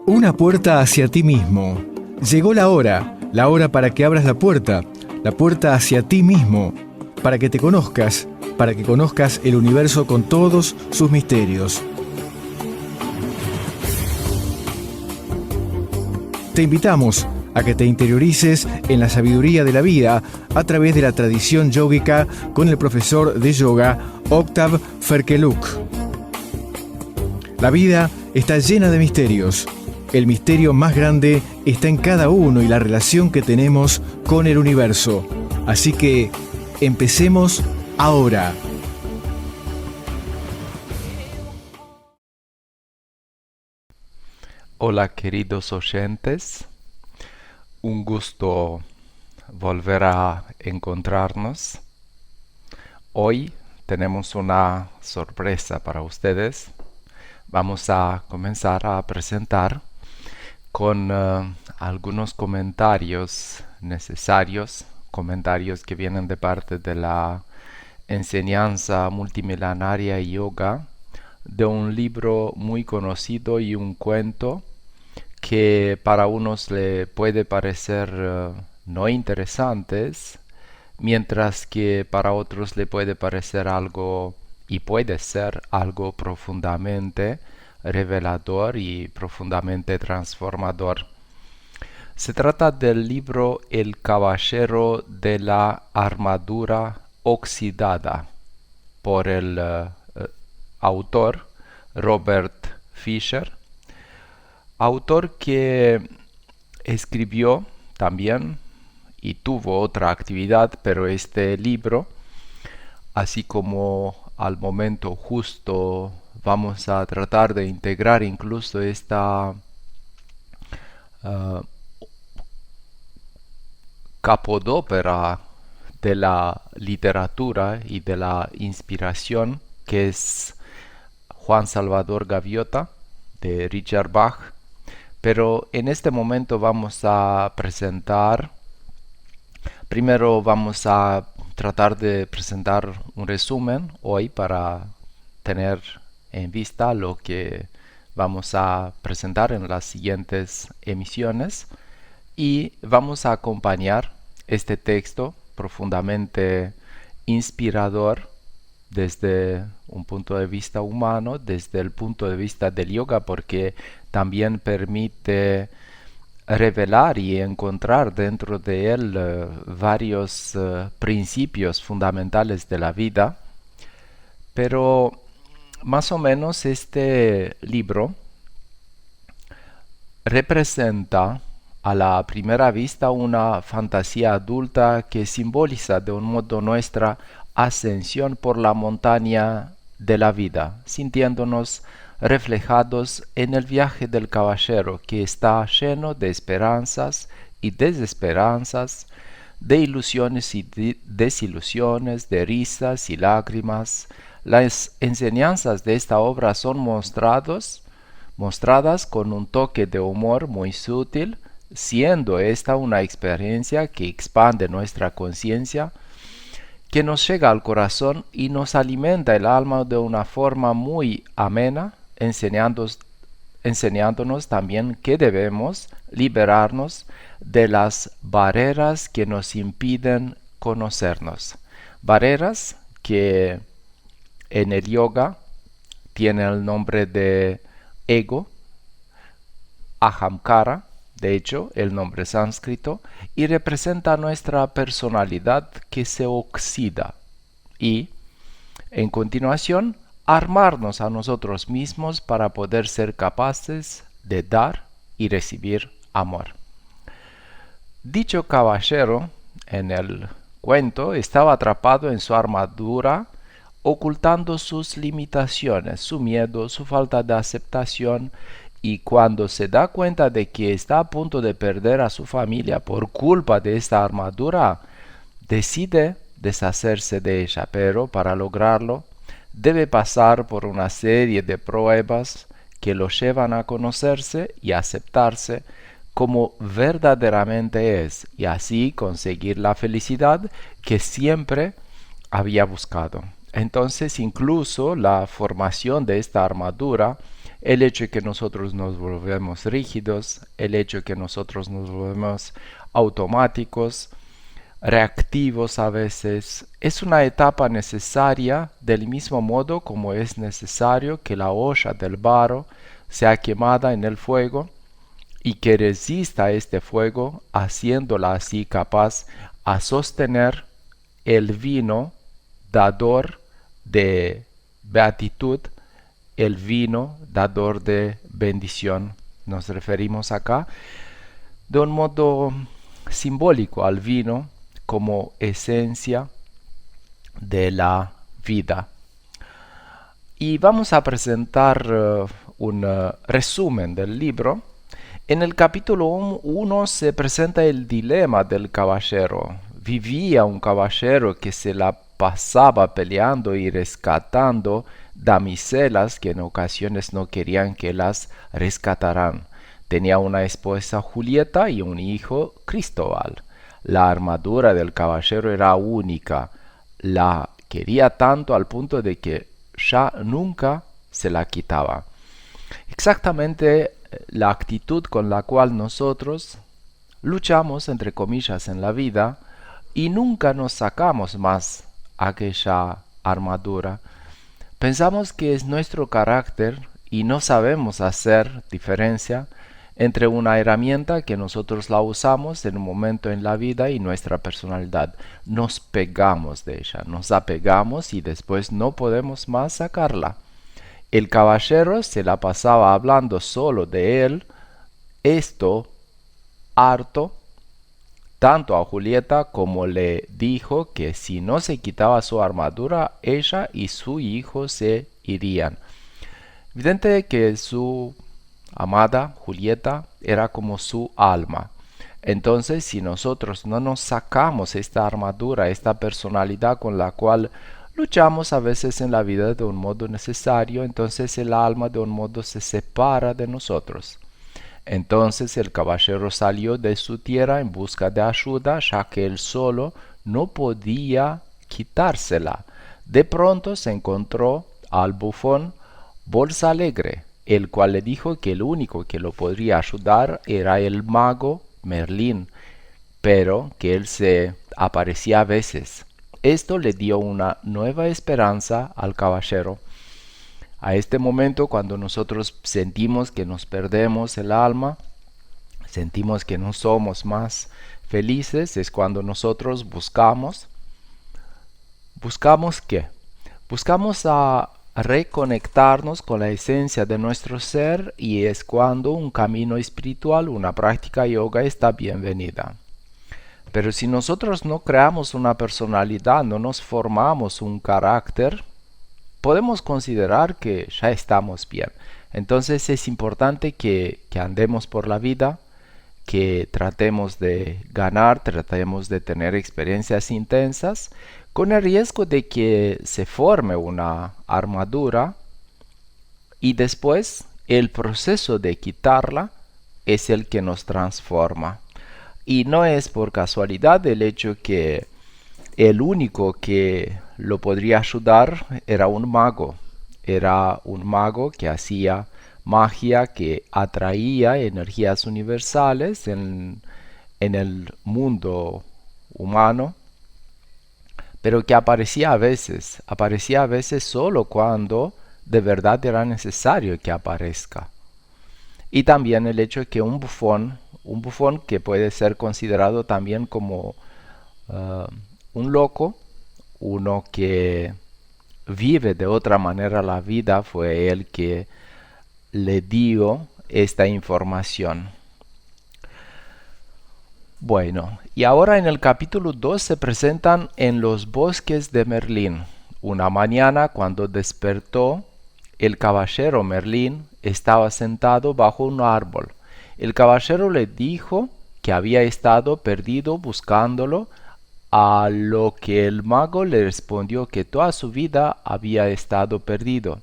Una puerta hacia ti mismo. Llegó la hora para que abras la puerta hacia ti mismo, para que te conozcas, para que conozcas el universo con todos sus misterios. Te invitamos a que te interiorices en la sabiduría de la vida a través de la tradición yógica con el profesor de yoga Octav Ferkeluk. La vida está llena de misterios. El misterio más grande está en cada uno y la relación que tenemos con el universo. Así que empecemos ahora. Hola queridos oyentes, un gusto volver a encontrarnos. Hoy tenemos una sorpresa para ustedes. Vamos a comenzar a presentar con algunos comentarios necesarios, comentarios que vienen de parte de la enseñanza multimilenaria y yoga, de un libro muy conocido y un cuento que para unos le puede parecer no interesantes, mientras que para otros le puede parecer algo y puede ser algo profundamente revelador y profundamente transformador. Se trata del libro El caballero de la armadura oxidada por el autor Robert Fisher, autor que escribió también y tuvo otra actividad, pero este libro, así como al momento justo vamos a tratar de integrar incluso esta capodópera de la literatura y de la inspiración, que es Juan Salvador Gaviota, de Richard Bach. Pero en este momento vamos a presentar, primero vamos a tratar de presentar un resumen hoy para tener en vista lo que vamos a presentar en las siguientes emisiones, y vamos a acompañar este texto profundamente inspirador desde un punto de vista humano, desde el punto de vista del yoga, porque también permite revelar y encontrar dentro de él varios principios fundamentales de la vida. Pero más o menos este libro representa a la primera vista una fantasía adulta que simboliza de un modo nuestra ascensión por la montaña de la vida, sintiéndonos reflejados en el viaje del caballero, que está lleno de esperanzas y desesperanzas, de ilusiones y desilusiones, de risas y lágrimas. Las enseñanzas de esta obra son mostradas con un toque de humor muy sutil, siendo esta una experiencia que expande nuestra conciencia, que nos llega al corazón y nos alimenta el alma de una forma muy amena, enseñándonos también que debemos liberarnos de las barreras que nos impiden conocernos. Barreras que en el yoga tienen el nombre de ego, ahamkara, de hecho el nombre sánscrito, y representa nuestra personalidad que se oxida, y en continuación armarnos a nosotros mismos para poder ser capaces de dar y recibir amor. Dicho caballero en el cuento estaba atrapado en su armadura, ocultando sus limitaciones, su miedo, su falta de aceptación, y cuando se da cuenta de que está a punto de perder a su familia por culpa de esta armadura, decide deshacerse de ella, pero para lograrlo debe pasar por una serie de pruebas que lo llevan a conocerse y aceptarse como verdaderamente es, y así conseguir la felicidad que siempre había buscado. Entonces incluso la formación de esta armadura el hecho de que nosotros nos volvemos rígidos, el hecho de que nosotros nos volvemos automáticos, reactivos a veces, es una etapa necesaria del mismo modo como es necesario que la olla del barro sea quemada en el fuego y que resista este fuego, haciéndola así capaz a sostener el vino dador de beatitud, el vino dador de bendición. Nos referimos acá de un modo simbólico al vino como esencia de la vida. Y vamos a presentar un resumen del libro. En el capítulo 1 se presenta el dilema del caballero. Vivía un caballero que se la pasaba peleando y rescatando damiselas que en ocasiones no querían que las rescataran. Tenía una esposa, Julieta, y un hijo, Cristóbal. La armadura del caballero era única. La quería tanto al punto de que ya nunca se la quitaba. Exactamente la actitud con la cual nosotros luchamos, entre comillas, en la vida y nunca nos sacamos más aquella armadura. Pensamos que es nuestro carácter y no sabemos hacer diferencia entre una herramienta que nosotros la usamos en un momento en la vida y nuestra personalidad. Nos pegamos de ella, nos apegamos y después no podemos más sacarla. El caballero se la pasaba hablando solo de él, esto harto, tanto a Julieta como le dijo que si no se quitaba su armadura, ella y su hijo se irían. Evidente que su amada Julieta era como su alma. Entonces, si nosotros no nos sacamos esta armadura, esta personalidad con la cual luchamos a veces en la vida de un modo necesario, entonces el alma de un modo se separa de nosotros. Entonces el caballero salió de su tierra en busca de ayuda, ya que él solo no podía quitársela. De pronto se encontró al bufón Bolsa Alegre, el cual le dijo que el único que lo podría ayudar era el mago Merlín, pero que él se aparecía a veces. Esto le dio una nueva esperanza al caballero. A este momento, cuando nosotros sentimos que nos perdemos el alma, sentimos que no somos más felices, es cuando nosotros buscamos ¿qué? Buscamos a reconectarnos con la esencia de nuestro ser y es cuando un camino espiritual, una práctica yoga está bienvenida. Pero si nosotros no creamos una personalidad, no nos formamos un carácter, podemos considerar que ya estamos bien. Entonces es importante que andemos por la vida, que tratemos de ganar, tratemos de tener experiencias intensas, con el riesgo de que se forme una armadura y después el proceso de quitarla es el que nos transforma. Y no es por casualidad el hecho que el único que lo podría ayudar era un mago. Era un mago que hacía magia, que atraía energías universales en el mundo humano, pero que aparecía a veces solo cuando de verdad era necesario que aparezca. Y también el hecho de que un bufón que puede ser considerado también como un loco, uno que vive de otra manera la vida, fue el que le dio esta información. Bueno, y ahora en el capítulo 2 se presentan en los bosques de Merlín. Una mañana cuando despertó, el caballero Merlín estaba sentado bajo un árbol. El caballero le dijo que había estado perdido buscándolo, a lo que el mago le respondió que toda su vida había estado perdido.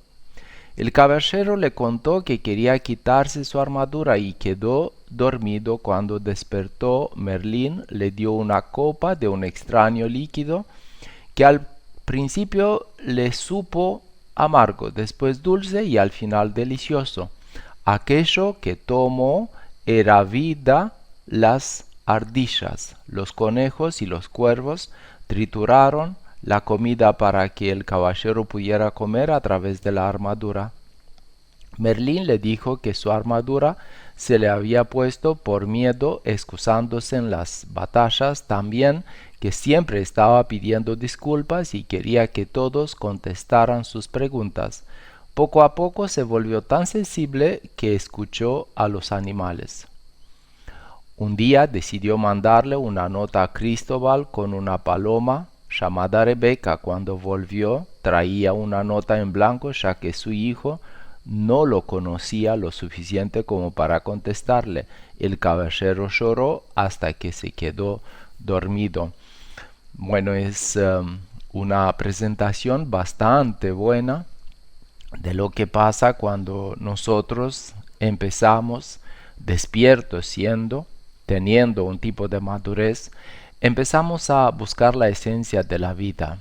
El caballero le contó que quería quitarse su armadura y quedó dormido. Cuando despertó, Merlín le dio una copa de un extraño líquido que al principio le supo amargo, después dulce y al final delicioso. Aquello que tomó era vida. Las ardillas, los conejos y los cuervos trituraron la comida para que el caballero pudiera comer a través de la armadura. Merlín le dijo que su armadura se le había puesto por miedo, excusándose en las batallas, también que siempre estaba pidiendo disculpas y quería que todos contestaran sus preguntas. Poco a poco se volvió tan sensible que escuchó a los animales. Un día decidió mandarle una nota a Cristóbal con una paloma llamada Rebeca. Cuando volvió, traía una nota en blanco, ya que su hijo no lo conocía lo suficiente como para contestarle. El caballero lloró hasta que se quedó dormido. Bueno, es una presentación bastante buena de lo que pasa cuando nosotros empezamos despiertos teniendo un tipo de madurez, empezamos a buscar la esencia de la vida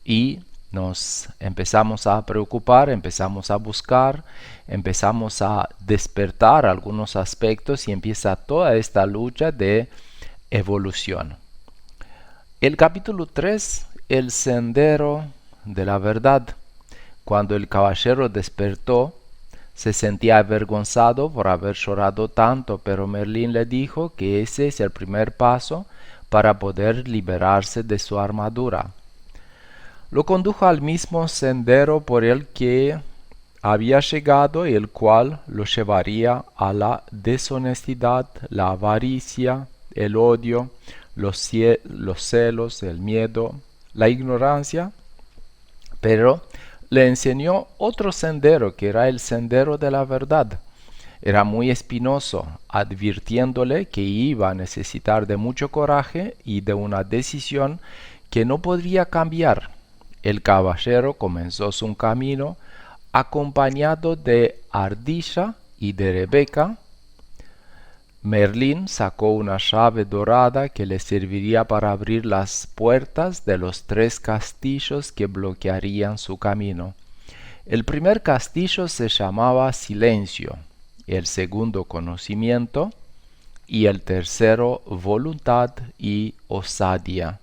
y nos empezamos a preocupar, empezamos a buscar, empezamos a despertar algunos aspectos y empieza toda esta lucha de evolución. El capítulo 3, el sendero de la verdad. Cuando el caballero despertó, se sentía avergonzado por haber llorado tanto, pero Merlín le dijo que ese es el primer paso para poder liberarse de su armadura. Lo condujo al mismo sendero por el que había llegado y el cual lo llevaría a la deshonestidad, la avaricia, el odio, los celos, el miedo, la ignorancia, pero le enseñó otro sendero que era el sendero de la verdad. Era muy espinoso, advirtiéndole que iba a necesitar de mucho coraje y de una decisión que no podría cambiar. El caballero comenzó su camino acompañado de Ardilla y de Rebeca. Merlín sacó una llave dorada que le serviría para abrir las puertas de los 3 castillos que bloquearían su camino. El primer castillo se llamaba Silencio, el segundo Conocimiento y el tercero Voluntad y Osadía.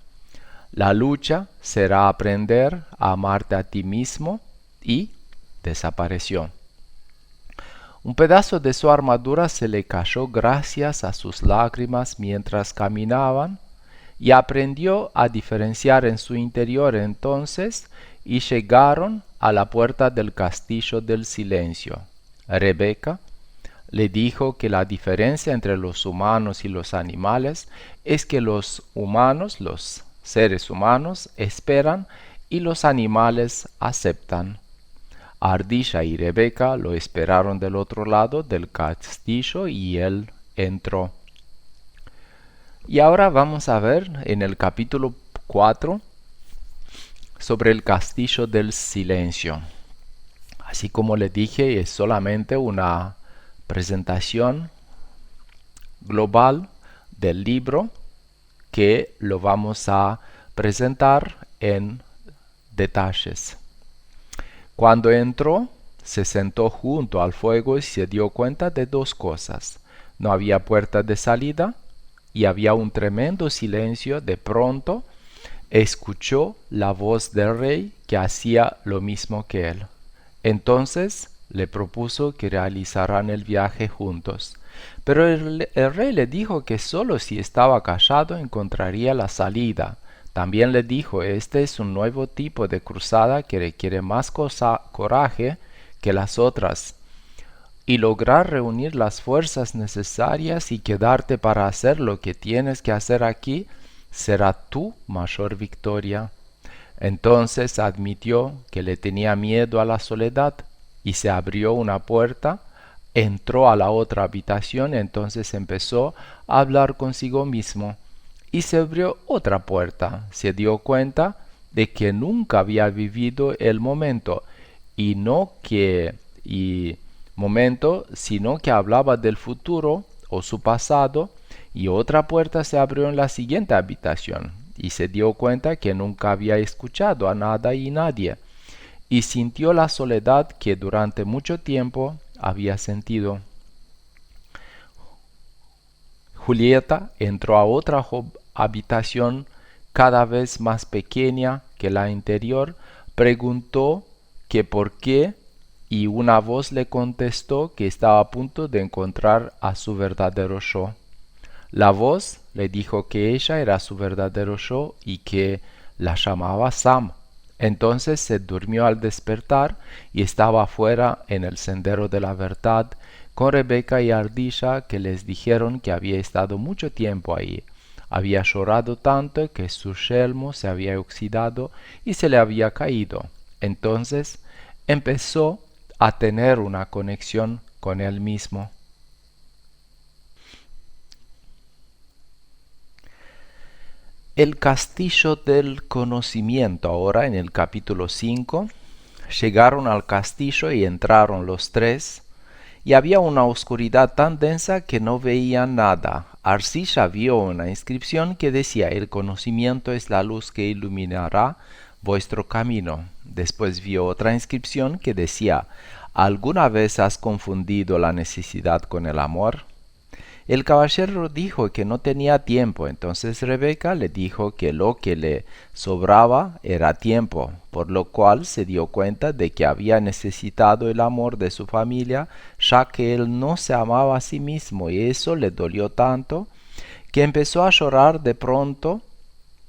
La lucha será aprender a amarte a ti mismo y desapareció. Un pedazo de su armadura se le cayó gracias a sus lágrimas mientras caminaban y aprendió a diferenciar en su interior entonces y llegaron a la puerta del castillo del silencio. Rebeca le dijo que la diferencia entre los humanos y los animales es que los humanos, los seres humanos, esperan y los animales aceptan. Ardilla y Rebeca lo esperaron del otro lado del castillo y él entró. Y ahora vamos a ver en el capítulo 4 sobre el castillo del silencio. Así como le dije, es solamente una presentación global del libro que lo vamos a presentar en detalles. Cuando entró, se sentó junto al fuego y se dio cuenta de 2 cosas. No había puerta de salida y había un tremendo silencio. De pronto, escuchó la voz del rey que hacía lo mismo que él. Entonces le propuso que realizaran el viaje juntos. Pero el rey le dijo que solo si estaba callado encontraría la salida. También le dijo, este es un nuevo tipo de cruzada que requiere más coraje que las otras, y lograr reunir las fuerzas necesarias y quedarte para hacer lo que tienes que hacer aquí será tu mayor victoria. Entonces admitió que le tenía miedo a la soledad y se abrió una puerta, entró a la otra habitación, entonces empezó a hablar consigo mismo. Y se abrió otra puerta. Se dio cuenta de que nunca había vivido el momento, sino que hablaba del futuro o su pasado. Y otra puerta se abrió en la siguiente habitación y se dio cuenta que nunca había escuchado a nada y nadie. y sintió la soledad que durante mucho tiempo había sentido. Julieta entró a otra habitación cada vez más pequeña que la anterior, preguntó que por qué, y una voz le contestó que estaba a punto de encontrar a su verdadero yo. La voz le dijo que ella era su verdadero yo y que la llamaba Sam. Entonces se durmió al despertar y estaba afuera en el sendero de la verdad con Rebeca y Ardilla, que les dijeron que había estado mucho tiempo ahí. Había llorado tanto que su yelmo se había oxidado y se le había caído. Entonces empezó a tener una conexión con él mismo. El castillo del conocimiento. Ahora en el capítulo 5 llegaron al castillo y entraron los tres, y había una oscuridad tan densa que no veían nada. Ardilla vio una inscripción que decía: el conocimiento es la luz que iluminará vuestro camino. Después vio otra inscripción que decía: ¿alguna vez has confundido la necesidad con el amor? El caballero dijo que no tenía tiempo. Entonces Rebeca le dijo que lo que le sobraba era tiempo, por lo cual se dio cuenta de que había necesitado el amor de su familia, ya que él no se amaba a sí mismo, y eso le dolió tanto que empezó a llorar. De pronto,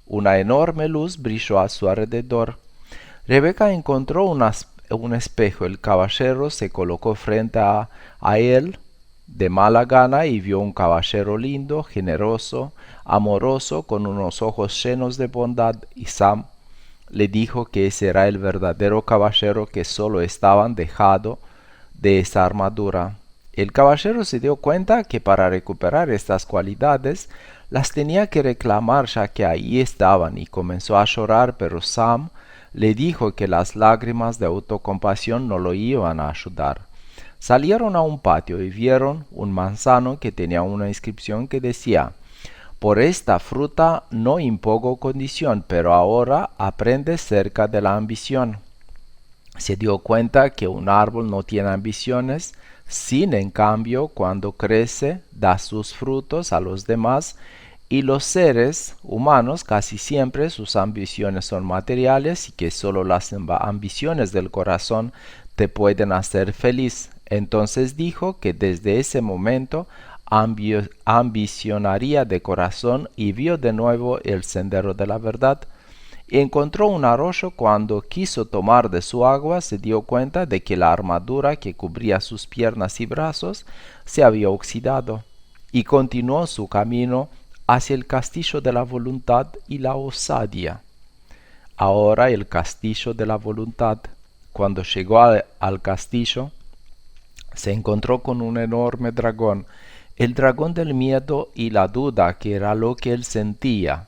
una enorme luz brilló a su alrededor. Rebeca encontró un espejo. El caballero se colocó frente a él de mala gana y vio un caballero lindo, generoso, amoroso, con unos ojos llenos de bondad, y Sam le dijo que ese era el verdadero caballero, que solo estaban dejado de esa armadura. El caballero se dio cuenta que para recuperar estas cualidades las tenía que reclamar, ya que ahí estaban, y comenzó a llorar, pero Sam le dijo que las lágrimas de autocompasión no lo iban a ayudar. Salieron a un patio y vieron un manzano que tenía una inscripción que decía: por esta fruta no impongo condición, pero ahora aprende cerca de la ambición. Se dio cuenta que un árbol no tiene ambiciones, sin en cambio, cuando crece, da sus frutos a los demás, y los seres humanos casi siempre sus ambiciones son materiales y que solo las ambiciones del corazón te pueden hacer feliz. Entonces dijo que desde ese momento ambicionaría de corazón, y vio de nuevo el sendero de la verdad. Encontró un arroyo. Cuando quiso tomar de su agua, se dio cuenta de que la armadura que cubría sus piernas y brazos se había oxidado, y continuó su camino hacia el castillo de la voluntad y la osadía. Ahora el castillo de la voluntad. Cuando llegó al castillo, se encontró con un enorme dragón, el dragón del miedo y la duda, que era lo que él sentía.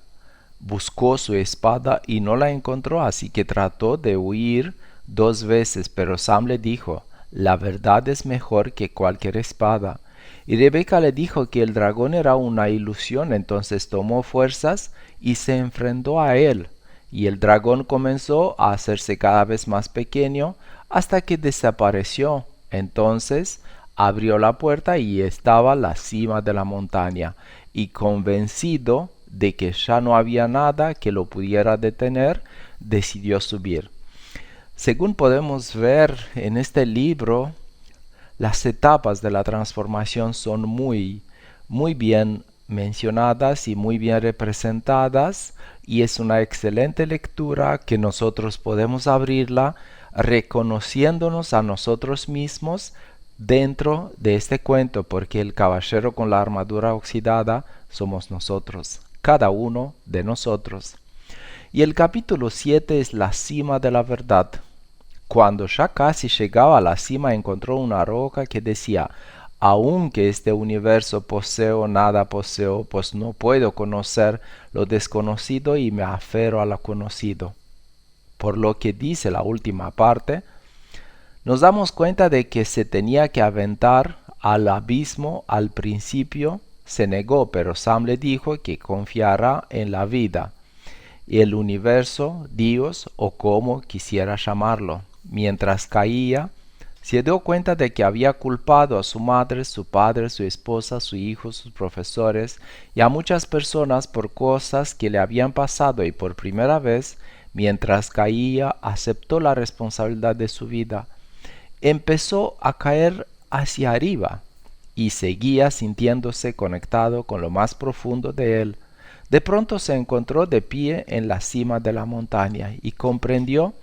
Buscó su espada y no la encontró, así que trató de huir 2 veces, pero Sam le dijo: la verdad es mejor que cualquier espada. Y Rebeca le dijo que el dragón era una ilusión. Entonces tomó fuerzas y se enfrentó a él, y el dragón comenzó a hacerse cada vez más pequeño hasta que desapareció. Entonces abrió la puerta y estaba la cima de la montaña, y convencido de que ya no había nada que lo pudiera detener, decidió subir. Según podemos ver en este libro, las etapas de la transformación son muy bien mencionadas y muy bien representadas, y es una excelente lectura que nosotros podemos abrirla reconociéndonos a nosotros mismos dentro de este cuento, porque el caballero con la armadura oxidada somos nosotros, cada uno de nosotros. Y el capítulo 7 es la cima de la verdad. Cuando ya casi llegaba a la cima, encontró una roca que decía: aunque este universo poseo, nada poseo, pues no puedo conocer lo desconocido y me aferro a lo conocido. Por lo que dice la última parte, nos damos cuenta de que se tenía que aventar al abismo. Al principio se negó, pero Sam le dijo que confiara en la vida, y el universo, Dios o como quisiera llamarlo. mientras caía, se dio cuenta de que había culpado a su madre, su padre, su esposa, su hijo, sus profesores y a muchas personas por cosas que le habían pasado, y por primera vez, mientras caía, aceptó la responsabilidad de su vida. Empezó a caer hacia arriba y seguía sintiéndose conectado con lo más profundo de él. De pronto se encontró de pie en la cima de la montaña y comprendió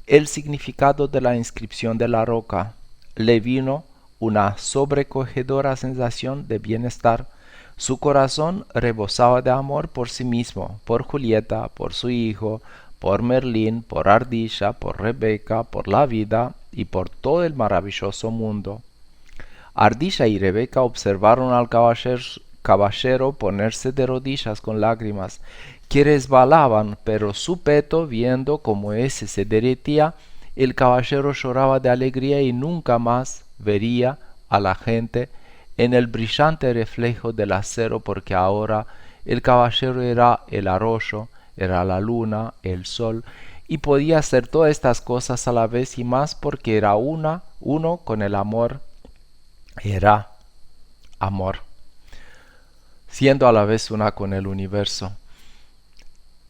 el significado de la inscripción de la roca. Le vino una sobrecogedora sensación de bienestar. Su corazón rebosaba de amor por sí mismo, por Julieta, por su hijo, por Merlín, por Ardilla, por Rebeca, por la vida y por todo el maravilloso mundo. Ardilla y Rebeca observaron al caballero ponerse de rodillas con lágrimas que resbalaban, pero su peto, viendo cómo ese se derretía, el caballero lloraba de alegría y nunca más vería a la gente en el brillante reflejo del acero, porque ahora el caballero era el arroyo, era la luna, el sol, y podía hacer todas estas cosas a la vez y más, porque era uno con el amor, era amor, siendo a la vez una con el universo.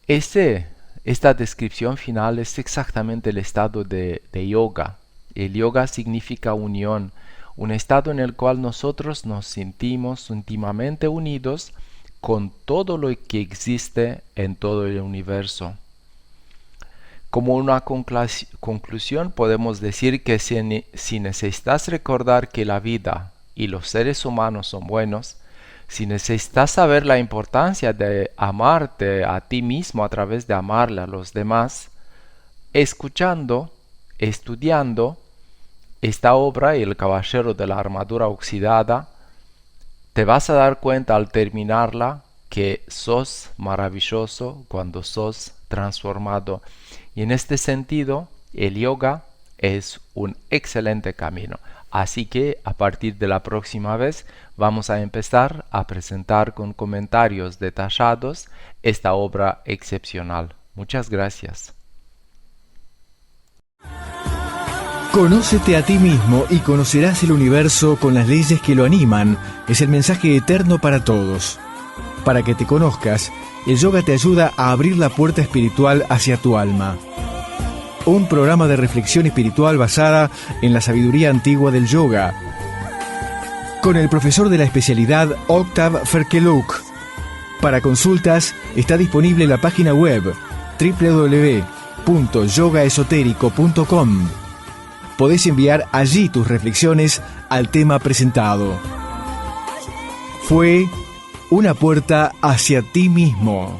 Esta descripción final es exactamente el estado de yoga. El yoga significa unión, un estado en el cual nosotros nos sentimos íntimamente unidos con todo lo que existe en todo el universo. Como una conclusión podemos decir que si necesitas recordar que la vida y los seres humanos son buenos, si necesitas saber la importancia de amarte a ti mismo a través de amarle a los demás, escuchando, estudiando esta obra, El caballero de la armadura oxidada, te vas a dar cuenta al terminarla que sos maravilloso cuando sos transformado. Y en este sentido, el yoga es un excelente camino. Así que a partir de la próxima vez vamos a empezar a presentar con comentarios detallados esta obra excepcional. Muchas gracias. Conócete a ti mismo y conocerás el universo con las leyes que lo animan. Es el mensaje eterno para todos. Para que te conozcas, el yoga te ayuda a abrir la puerta espiritual hacia tu alma. Un programa de reflexión espiritual basada en la sabiduría antigua del yoga, con el profesor de la especialidad Octav Ferkeluk. Para consultas está disponible en la página web www.yogaesotérico.com. Podés enviar allí tus reflexiones al tema presentado. Fue una puerta hacia ti mismo.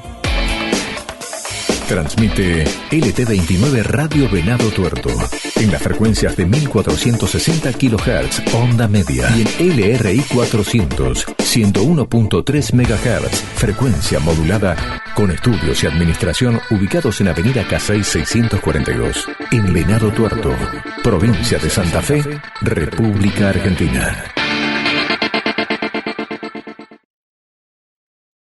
Transmite LT29 Radio Venado Tuerto en las frecuencias de 1460 kHz onda media y en LRI 400 101.3 MHz frecuencia modulada, con estudios y administración ubicados en Avenida Casay 642 en Venado Tuerto, provincia de Santa Fe, República Argentina.